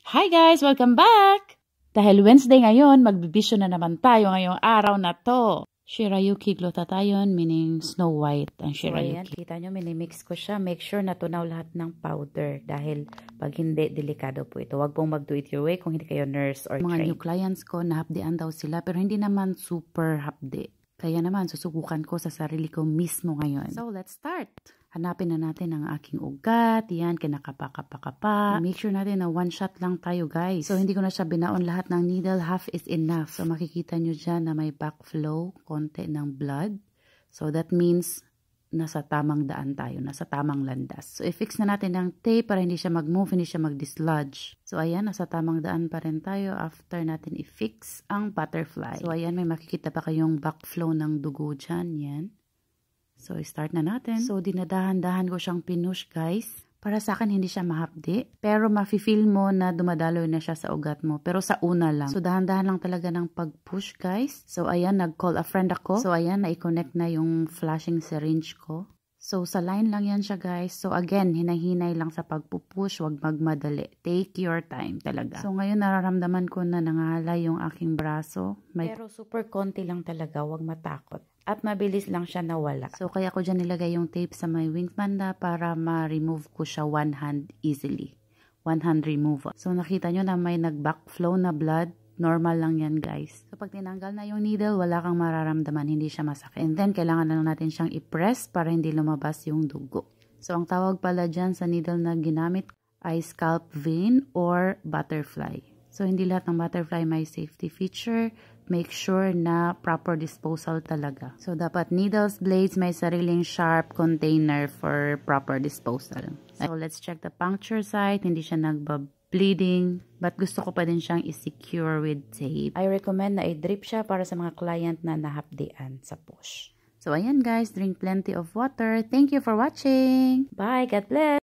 Hi guys! Welcome back! Dahil Wednesday ngayon, magbibisyo na naman tayo ngayong araw na to. Shirayuki glutathione meaning Snow White ang Shirayuki. So ayan, kita nyo, minimix ko siya. Make sure na tunaw lahat ng powder dahil pag hindi, delikado po ito. Huwag pong mag-do it your way kung hindi kayo nurse or trained. Mga new clients ko, nahapdian daw sila pero hindi naman super hapdi. Kaya naman, susubukan ko sa sarili ko mismo ngayon. So, let's start! Hanapin na natin ang aking ugat. Yan, kinakapa-kapa-kapa. Make sure natin na one shot lang tayo, guys. So, hindi ko na siya binaon lahat ng needle. Half is enough. So, makikita nyo dyan na may backflow, konti ng blood. So, that means nasa tamang daan tayo, nasa tamang landas. So, i-fix na natin ng tape para hindi siya mag-move, hindi siya mag-dislodge. So, ayan, nasa tamang daan pa rin tayo after natin i-fix ang butterfly. So, ayan, may makikita pa kayong backflow ng dugo dyan, yan. So, start na natin. So, dinadahan-dahan ko siyang pinush, guys. Para sa akin, hindi siya mahapdi. Pero, mafe-feel mo na dumadaloy na siya sa ugat mo. Pero, sa una lang. So, dahan-dahan lang talaga ng pag-push, guys. So, ayan, nag-call a friend ako. So, ayan, na-connect na yung flashing syringe ko. So, sa line lang yan siya, guys. So, again, hinay-hinay lang sa pagpupush. Huwag magmadali. Take your time talaga. So, ngayon, nararamdaman ko na nangahala yung aking braso. Pero, super konti lang talaga. Huwag matakot. At mabilis lang siya nawala. So, kaya ko dyan nilagay yung tape sa may wing banda para ma-remove ko siya one hand easily. One hand removal. So, nakita nyo na may nag-backflow na blood. Normal lang yan, guys. So, pag tinanggal na yung needle, wala kang mararamdaman. Hindi siya masakit. And then, kailangan na lang natin siyang i-press para hindi lumabas yung dugo. So, ang tawag pala dyan sa needle na ginamit ay scalp vein or butterfly. So, hindi lahat ng butterfly may safety feature. Make sure na proper disposal talaga. So, dapat needles, blades, may sariling sharp container for proper disposal. So, let's check the puncture site. Hindi siya bleeding, but gusto ko pa din siyang i-secure with tape. I recommend na i-drip siya para sa mga client na nahapdian sa push. So, ayan guys, drink plenty of water. Thank you for watching. Bye, God bless!